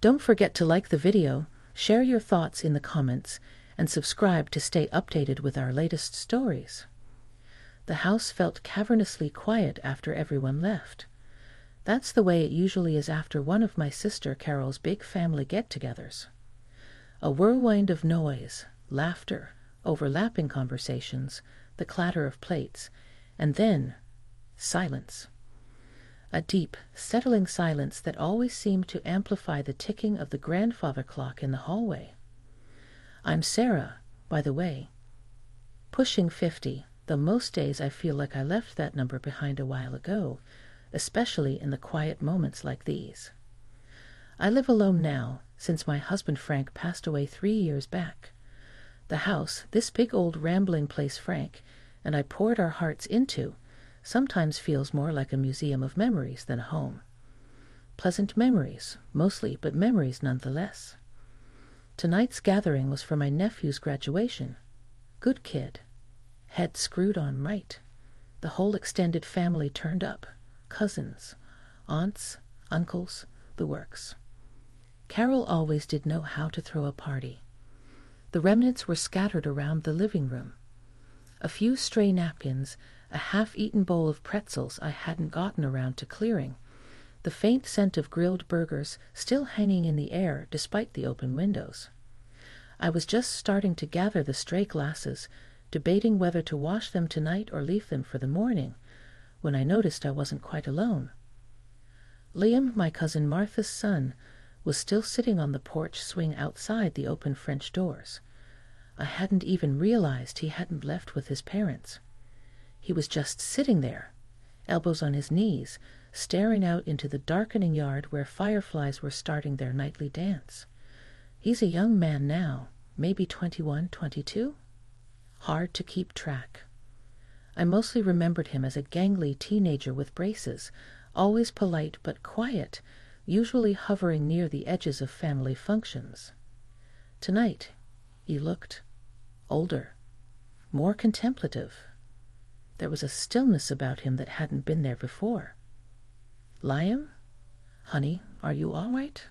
Don't forget to like the video, share your thoughts in the comments, and subscribe to stay updated with our latest stories. The house felt cavernously quiet after everyone left. That's the way it usually is after one of my sister Carol's big family get-togethers. A whirlwind of noise, laughter, overlapping conversations, the clatter of plates, and then silence. A deep, settling silence that always seemed to amplify the ticking of the grandfather clock in the hallway. I'm Sarah, by the way. Pushing 50, though most days I feel like I left that number behind a while ago, especially in the quiet moments like these. I live alone now, since my husband Frank passed away 3 years back. The house, this big old rambling place Frank and I poured our hearts into, sometimes feels more like a museum of memories than a home. Pleasant memories, mostly, but memories nonetheless. Tonight's gathering was for my nephew's graduation. Good kid. Head screwed on right. The whole extended family turned up. Cousins, aunts, uncles, the works. Carol always did know how to throw a party. The remnants were scattered around the living room. A few stray napkins, a half-eaten bowl of pretzels I hadn't gotten around to clearing, the faint scent of grilled burgers still hanging in the air despite the open windows. I was just starting to gather the stray glasses, debating whether to wash them tonight or leave them for the morning, when I noticed I wasn't quite alone. Liam, my cousin Martha's son, was still sitting on the porch swing outside the open French doors. I hadn't even realized he hadn't left with his parents. He was just sitting there, elbows on his knees, staring out into the darkening yard where fireflies were starting their nightly dance. He's a young man now, maybe 21, 22? Hard to keep track. I mostly remembered him as a gangly teenager with braces, always polite but quiet, usually hovering near the edges of family functions. Tonight, he looked older, more contemplative. There was a stillness about him that hadn't been there before. "Liam? Honey, are you all right?"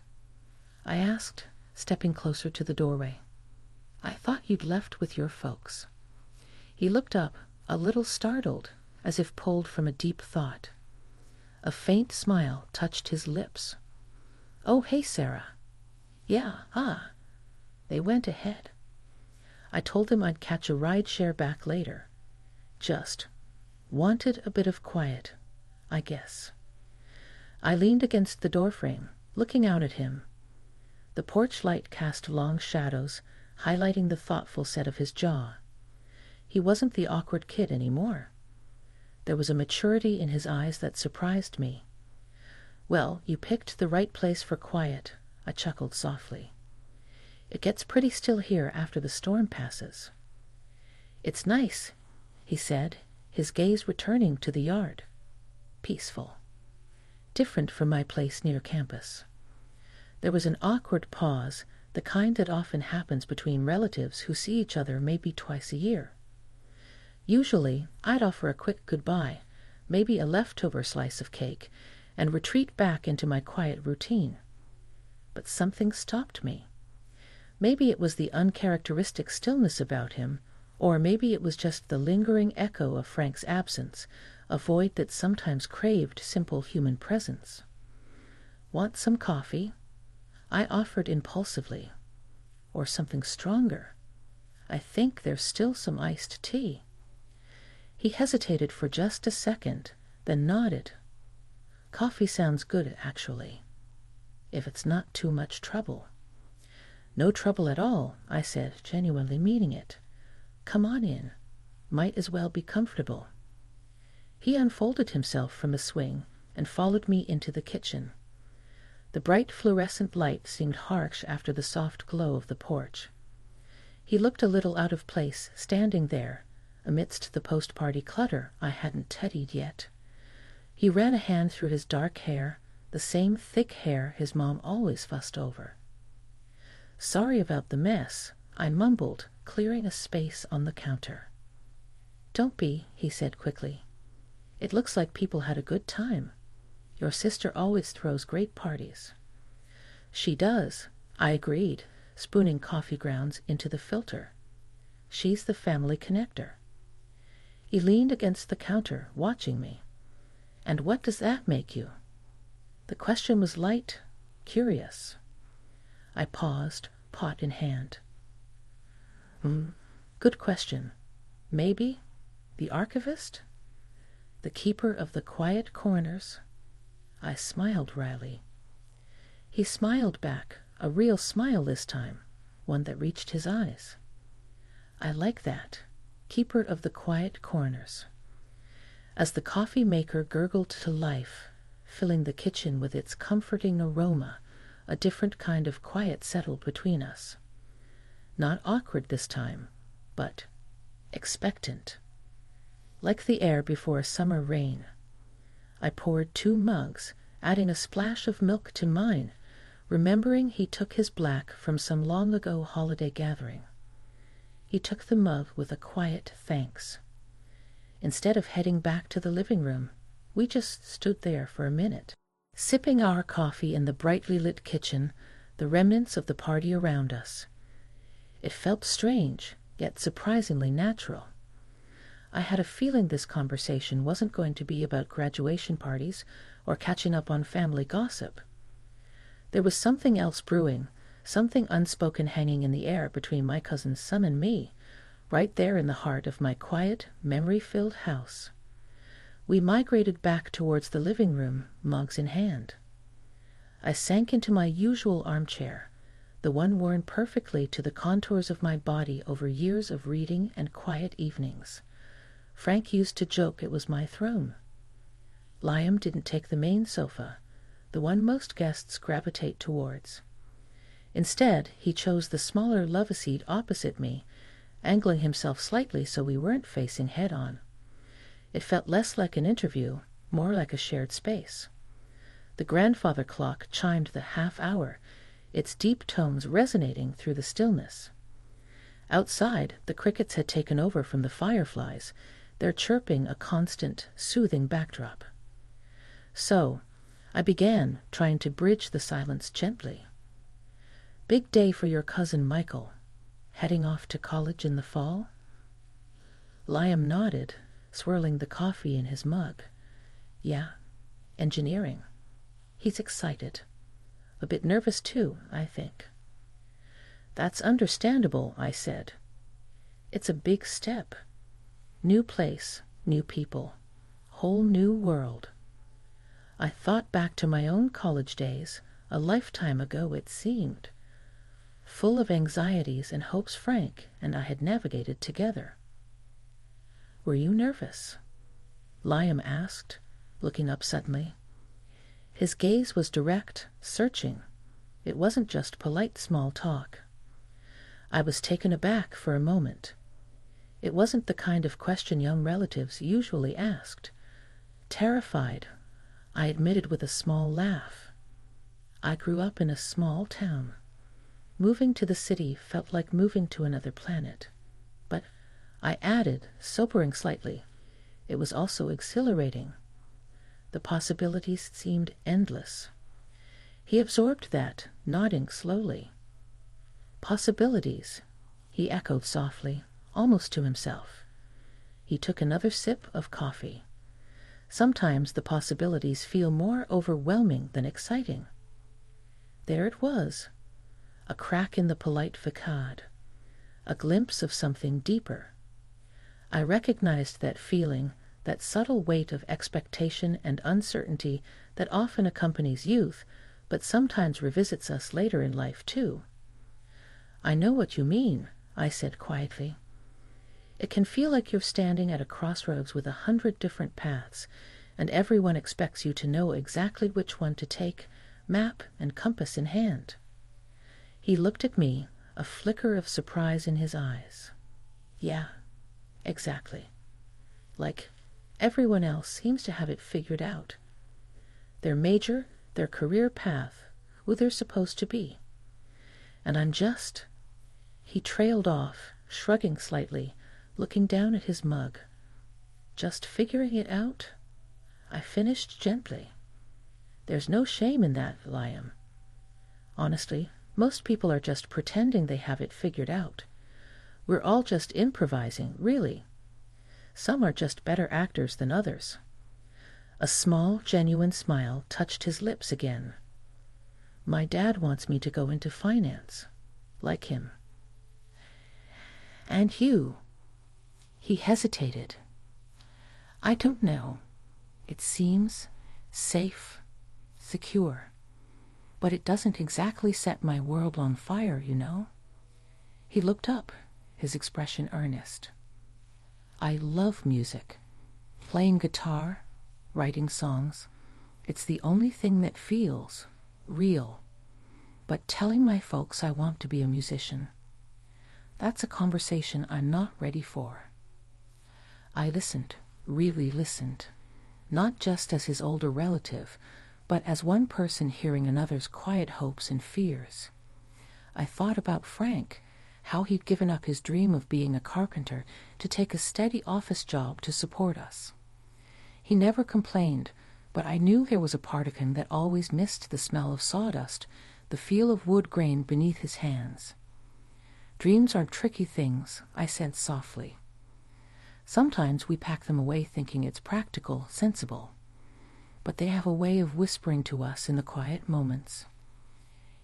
I asked, stepping closer to the doorway. "I thought you'd left with your folks." He looked up, a little startled, as if pulled from a deep thought. A faint smile touched his lips. "Oh, hey, Sarah. Yeah, They went ahead. I told them I'd catch a ride-share back later. Just wanted a bit of quiet, I guess." I leaned against the doorframe, looking out at him. The porch light cast long shadows, highlighting the thoughtful set of his jaw. He wasn't the awkward kid anymore. There was a maturity in his eyes that surprised me. "Well, you picked the right place for quiet," I chuckled softly. "It gets pretty still here after the storm passes." "It's nice," he said, his gaze returning to the yard. "Peaceful. Different from my place near campus." There was an awkward pause, the kind that often happens between relatives who see each other maybe twice a year. Usually, I'd offer a quick goodbye, maybe a leftover slice of cake, and retreat back into my quiet routine. But something stopped me. Maybe it was the uncharacteristic stillness about him, or maybe it was just the lingering echo of Frank's absence, a void that sometimes craved simple human presence. "Want some coffee?" I offered impulsively. "Or something stronger? I think there's still some iced tea." He hesitated for just a second, then nodded. "Coffee sounds good, actually. If it's not too much trouble." "No trouble at all," I said, genuinely meaning it. "Come on in. Might as well be comfortable." He unfolded himself from a swing and followed me into the kitchen. The bright fluorescent light seemed harsh after the soft glow of the porch. He looked a little out of place, standing there, amidst the post-party clutter I hadn't teddied yet. He ran a hand through his dark hair, the same thick hair his mom always fussed over. "Sorry about the mess," I mumbled, clearing a space on the counter. "Don't be," he said quickly. "It looks like people had a good time. Your sister always throws great parties." She does, I agreed, spooning coffee grounds into the filter. She's the family connector. He leaned against the counter, watching me. And what does that make you? The question was light, curious. I paused, pot in hand. Good question. Maybe the archivist? The keeper of the quiet corners? I smiled wryly. He smiled back, a real smile this time, one that reached his eyes. I like that. Keeper of the quiet corners. As the coffee maker gurgled to life, filling the kitchen with its comforting aroma, a different kind of quiet settled between us. Not awkward this time, but expectant. Like the air before a summer rain. I poured 2 mugs, adding a splash of milk to mine, remembering he took his black from some long-ago holiday gathering. He took the mug with a quiet thanks. Instead of heading back to the living room, we just stood there for a minute, sipping our coffee in the brightly lit kitchen, the remnants of the party around us. It felt strange, yet surprisingly natural. I had a feeling this conversation wasn't going to be about graduation parties or catching up on family gossip. There was something else brewing, something unspoken hanging in the air between my cousin's son and me, right there in the heart of my quiet, memory-filled house. We migrated back towards the living room, mugs in hand. I sank into my usual armchair, the one worn perfectly to the contours of my body over years of reading and quiet evenings. Frank used to joke it was my throne. Liam didn't take the main sofa, the one most guests gravitate towards. Instead, he chose the smaller love-a-seat opposite me, angling himself slightly so we weren't facing head-on. It felt less like an interview, more like a shared space. The grandfather clock chimed the half-hour, its deep tones resonating through the stillness. Outside, the crickets had taken over from the fireflies, their chirping a constant, soothing backdrop. So, I began, trying to bridge the silence gently. Big day for your cousin Michael. Heading off to college in the fall? Liam nodded, swirling the coffee in his mug. Yeah, engineering. He's excited. A bit nervous too, I think. That's understandable, I said. It's a big step. New place, new people, whole new world. I thought back to my own college days, a lifetime ago it seemed, full of anxieties and hopes Frank and I had navigated together. Were you nervous? Liam asked, looking up suddenly. His gaze was direct, searching. It wasn't just polite small talk. I was taken aback for a moment. It wasn't the kind of question young relatives usually asked. Terrified, I admitted with a small laugh. I grew up in a small town. Moving to the city felt like moving to another planet. But, I added, sobering slightly, it was also exhilarating. The possibilities seemed endless. He absorbed that, nodding slowly. Possibilities, he echoed softly, almost to himself. He took another sip of coffee. Sometimes the possibilities feel more overwhelming than exciting. There it was, a crack in the polite facade, a glimpse of something deeper. I recognized that feeling, that subtle weight of expectation and uncertainty that often accompanies youth, but sometimes revisits us later in life too. I know what you mean, I said quietly. It can feel like you're standing at a crossroads with 100 different paths, and everyone expects you to know exactly which one to take, map and compass in hand. He looked at me, a flicker of surprise in his eyes. Yeah, exactly. Like everyone else seems to have it figured out. Their major, their career path, who they're supposed to be. And I'm just... He trailed off, shrugging slightly, looking down at his mug. Just figuring it out? I finished gently. There's no shame in that, Liam. Honestly, most people are just pretending they have it figured out. We're all just improvising, really. Some are just better actors than others. A small, genuine smile touched his lips again. My dad wants me to go into finance, like him. And you? He hesitated. I don't know. It seems safe, secure, but it doesn't exactly set my world on fire, you know. He looked up, his expression earnest. I love music. Playing guitar, writing songs. It's the only thing that feels real. But telling my folks I want to be a musician, that's a conversation I'm not ready for. I listened, really listened, not just as his older relative, but as one person hearing another's quiet hopes and fears. I thought about Frank, how he'd given up his dream of being a carpenter to take a steady office job to support us. He never complained, but I knew there was a part of him that always missed the smell of sawdust, the feel of wood grain beneath his hands. Dreams are tricky things, I said softly. Sometimes we pack them away thinking it's practical, sensible, but they have a way of whispering to us in the quiet moments.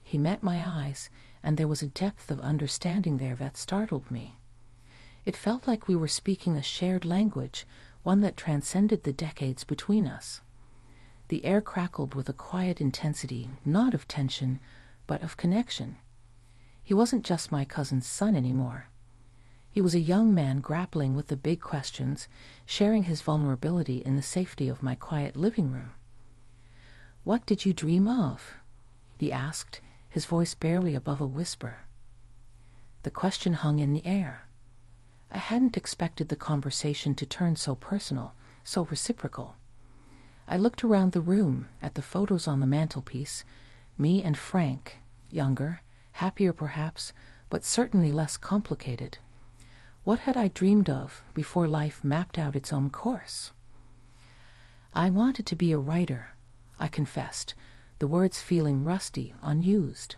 He met my eyes, and there was a depth of understanding there that startled me. It felt like we were speaking a shared language, one that transcended the decades between us. The air crackled with a quiet intensity, not of tension, but of connection. He wasn't just my cousin's son anymore. He was a young man grappling with the big questions, sharing his vulnerability in the safety of my quiet living room. What did you dream of? He asked, his voice barely above a whisper. The question hung in the air. I hadn't expected the conversation to turn so personal, so reciprocal. I looked around the room at the photos on the mantelpiece, me and Frank, younger, happier perhaps, but certainly less complicated. What had I dreamed of before life mapped out its own course? I wanted to be a writer, I confessed, the words feeling rusty, unused.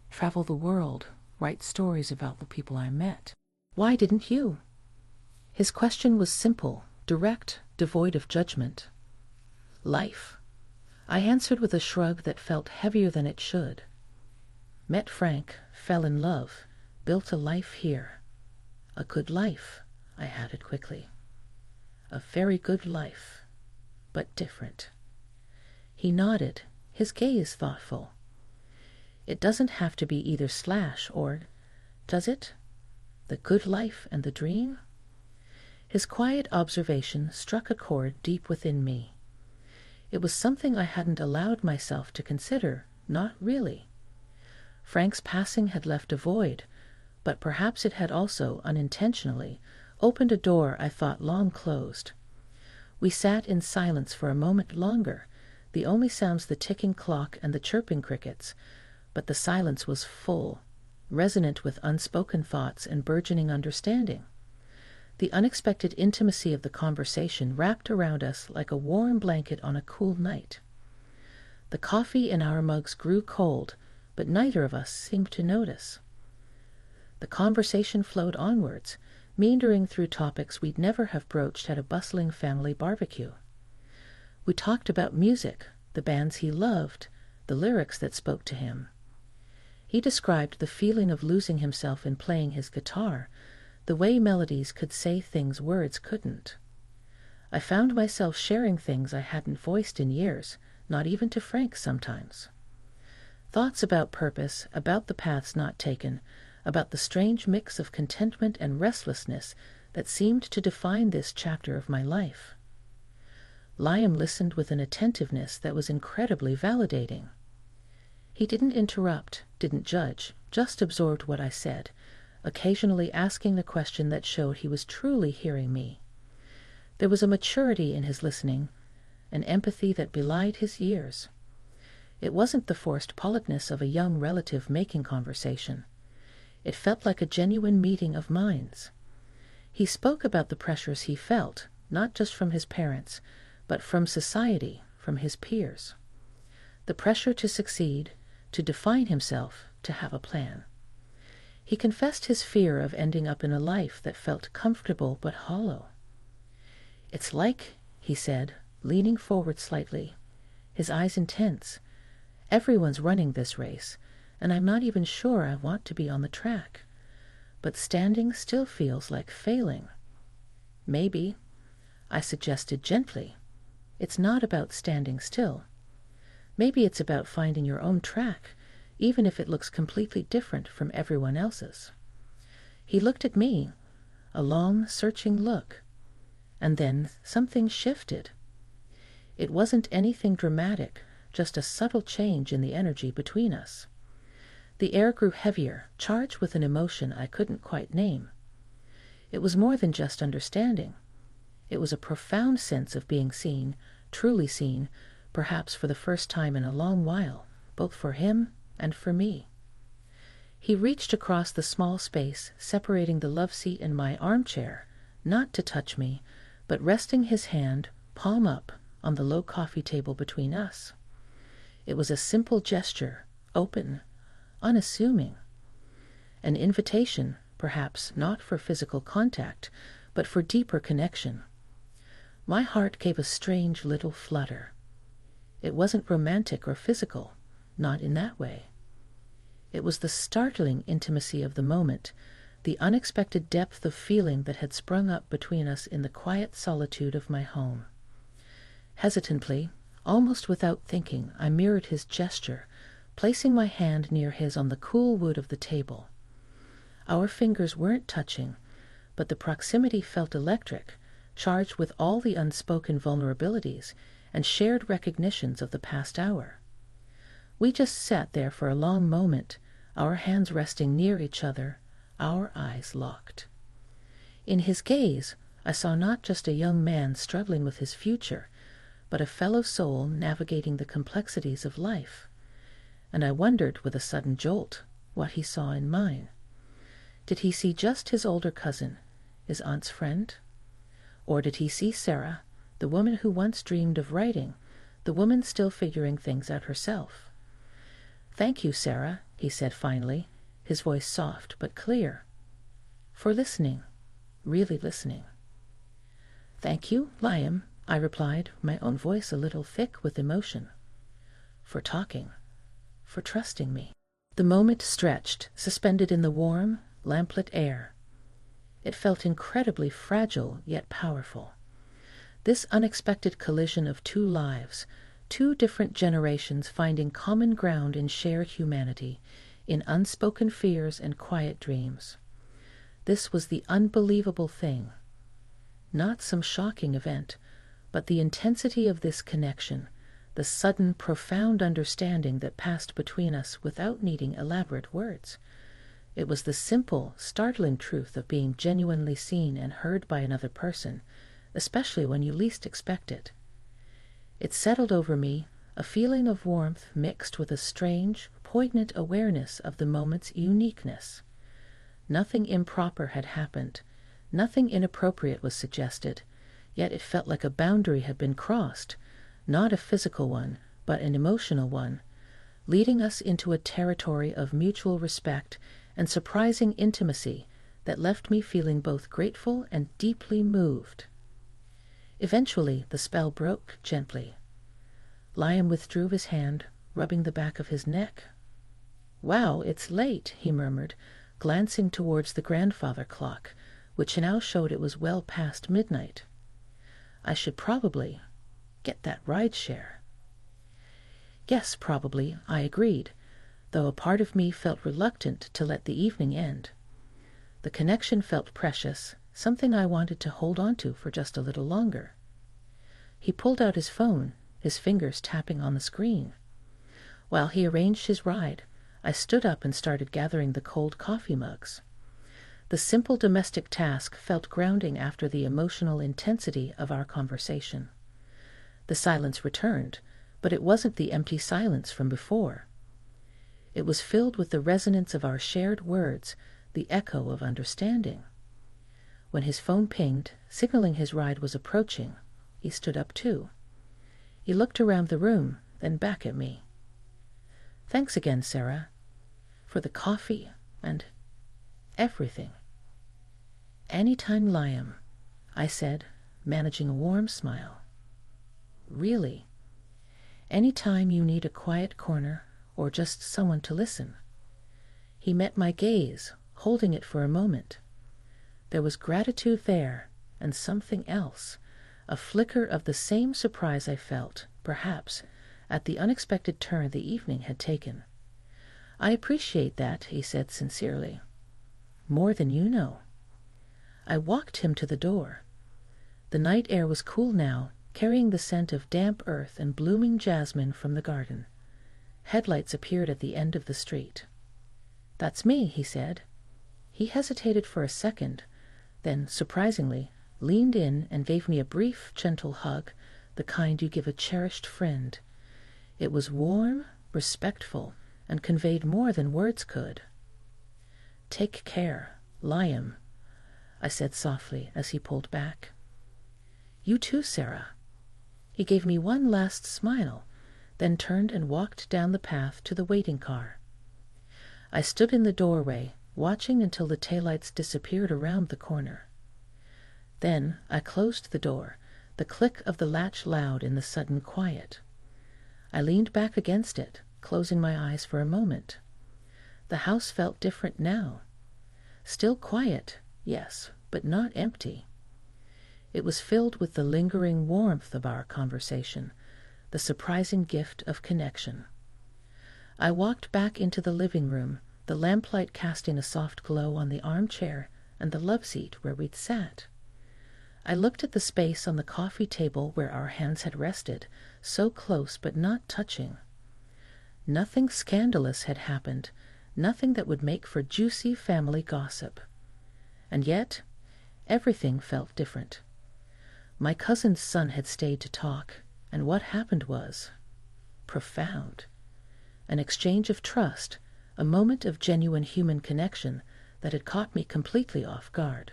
Travel the world, write stories about the people I met. Why didn't you? His question was simple, direct, devoid of judgment. Life. I answered with a shrug that felt heavier than it should. Met Frank, fell in love, built a life here. A good life, I added quickly. A very good life, but different. He nodded, his gaze thoughtful. It doesn't have to be either slash or, does it? The good life and the dream? His quiet observation struck a chord deep within me. It was something I hadn't allowed myself to consider, not really. Frank's passing had left a void, but perhaps it had also, unintentionally, opened a door I thought long closed. We sat in silence for a moment longer, the only sounds the ticking clock and the chirping crickets, but the silence was full, resonant with unspoken thoughts and burgeoning understanding. The unexpected intimacy of the conversation wrapped around us like a warm blanket on a cool night. The coffee in our mugs grew cold, but neither of us seemed to notice. The conversation flowed onwards, meandering through topics we'd never have broached at a bustling family barbecue. We talked about music, the bands he loved, the lyrics that spoke to him. He described the feeling of losing himself in playing his guitar, the way melodies could say things words couldn't. I found myself sharing things I hadn't voiced in years, not even to Frank sometimes. Thoughts about purpose, about the paths not taken, about the strange mix of contentment and restlessness that seemed to define this chapter of my life. Liam listened with an attentiveness that was incredibly validating. He didn't interrupt, didn't judge, just absorbed what I said, occasionally asking the question that showed he was truly hearing me. There was a maturity in his listening, an empathy that belied his years. It wasn't the forced politeness of a young relative making conversation. It felt like a genuine meeting of minds. He spoke about the pressures he felt, not just from his parents, but from society, from his peers. The pressure to succeed, to define himself, to have a plan. He confessed his fear of ending up in a life that felt comfortable but hollow. "It's like," he said, leaning forward slightly, his eyes intense, "everyone's running this race, and I'm not even sure I want to be on the track. But standing still feels like failing." "Maybe," I suggested gently, "it's not about standing still. Maybe it's about finding your own track, even if it looks completely different from everyone else's." He looked at me, a long, searching look, and then something shifted. It wasn't anything dramatic, just a subtle change in the energy between us. The air grew heavier, charged with an emotion I couldn't quite name. It was more than just understanding. It was a profound sense of being seen, truly seen, perhaps for the first time in a long while, both for him and for me. He reached across the small space separating the love seat and my armchair, not to touch me, but resting his hand, palm up, on the low coffee table between us. It was a simple gesture, open, unassuming. An invitation, perhaps not for physical contact, but for deeper connection. My heart gave a strange little flutter. It wasn't romantic or physical, not in that way. It was the startling intimacy of the moment, the unexpected depth of feeling that had sprung up between us in the quiet solitude of my home. Hesitantly, almost without thinking, I mirrored his gesture, placing my hand near his on the cool wood of the table. Our fingers weren't touching, but the proximity felt electric, charged with all the unspoken vulnerabilities and shared recognitions of the past hour. We just sat there for a long moment, our hands resting near each other, our eyes locked. In his gaze, I saw not just a young man struggling with his future, but a fellow soul navigating the complexities of life. And I wondered with a sudden jolt what he saw in mine. Did he see just his older cousin, his aunt's friend? Or did he see Sarah, the woman who once dreamed of writing, the woman still figuring things out herself? "Thank you, Sarah," he said finally, his voice soft but clear, "for listening, really listening." "Thank you, Liam," I replied, my own voice a little thick with emotion, "for talking, for trusting me." The moment stretched, suspended in the warm, lamplit air. It felt incredibly fragile yet powerful. This unexpected collision of two lives, two different generations finding common ground in shared humanity, in unspoken fears and quiet dreams. This was the unbelievable thing. Not some shocking event, but the intensity of this connection, the sudden, profound understanding that passed between us without needing elaborate words. It was the simple, startling truth of being genuinely seen and heard by another person, especially when you least expect it. It settled over me, a feeling of warmth mixed with a strange, poignant awareness of the moment's uniqueness. Nothing improper had happened, nothing inappropriate was suggested, yet it felt like a boundary had been crossed, not a physical one, but an emotional one, leading us into a territory of mutual respect and surprising intimacy that left me feeling both grateful and deeply moved. Eventually, the spell broke gently. Liam withdrew his hand, rubbing the back of his neck. "Wow, it's late," he murmured, glancing towards the grandfather clock, which now showed it was well past midnight. "I should probably get that ride-share." Yes, probably, I agreed, though a part of me felt reluctant to let the evening end. The connection felt precious, something I wanted to hold on to for just a little longer. He pulled out his phone, his fingers tapping on the screen. While he arranged his ride, I stood up and started gathering the cold coffee mugs. The simple domestic task felt grounding after the emotional intensity of our conversation. The silence returned, but it wasn't the empty silence from before. It was filled with the resonance of our shared words, the echo of understanding. When his phone pinged, signaling his ride was approaching, he stood up too. He looked around the room, then back at me. Thanks again, Sarah, for the coffee and everything. Anytime, Liam, I said, managing a warm smile. Really, anytime you need a quiet corner or just someone to listen. He met my gaze, holding it for a moment. There was gratitude there, and something else, a flicker of the same surprise I felt, perhaps, at the unexpected turn the evening had taken. I appreciate that, he said sincerely. More than you know. I walked him to the door. The night air was cool now, carrying the scent of damp earth and blooming jasmine from the garden. Headlights appeared at the end of the street. That's me, he said. He hesitated for a second, then, surprisingly, leaned in and gave me a brief, gentle hug, the kind you give a cherished friend. It was warm, respectful, and conveyed more than words could. Take care, Liam, I said softly as he pulled back. You too, Sarah. He gave me one last smile, then turned and walked down the path to the waiting car. I stood in the doorway, watching until the taillights disappeared around the corner. Then I closed the door, the click of the latch loud in the sudden quiet. I leaned back against it, closing my eyes for a moment. The house felt different now. Still quiet, yes, but not empty. It was filled with the lingering warmth of our conversation, the surprising gift of connection. I walked back into the living room, the lamplight casting a soft glow on the armchair and the love seat where we'd sat. I looked at the space on the coffee table where our hands had rested, so close but not touching. Nothing scandalous had happened, nothing that would make for juicy family gossip. And yet, everything felt different. My cousin's son had stayed to talk, and what happened was profound. An exchange of trust, a moment of genuine human connection that had caught me completely off guard.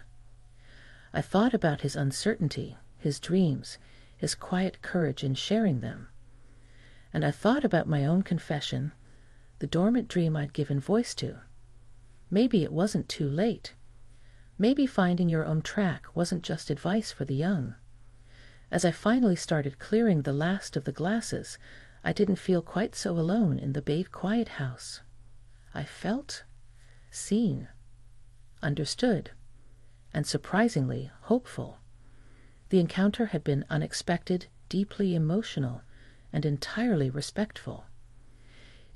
I thought about his uncertainty, his dreams, his quiet courage in sharing them. And I thought about my own confession, the dormant dream I'd given voice to. Maybe it wasn't too late. Maybe finding your own track wasn't just advice for the young. As I finally started clearing the last of the glasses, I didn't feel quite so alone in the Bathe Quiet house. I felt seen, understood, and surprisingly hopeful. The encounter had been unexpected, deeply emotional, and entirely respectful.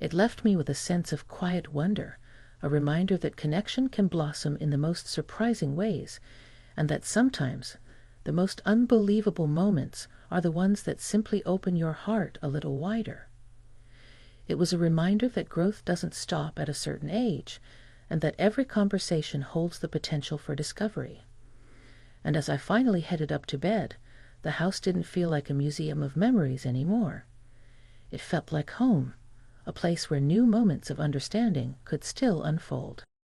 It left me with a sense of quiet wonder, a reminder that connection can blossom in the most surprising ways, and that sometimes the most unbelievable moments are the ones that simply open your heart a little wider. It was a reminder that growth doesn't stop at a certain age, and that every conversation holds the potential for discovery. And as I finally headed up to bed, the house didn't feel like a museum of memories anymore. It felt like home, a place where new moments of understanding could still unfold.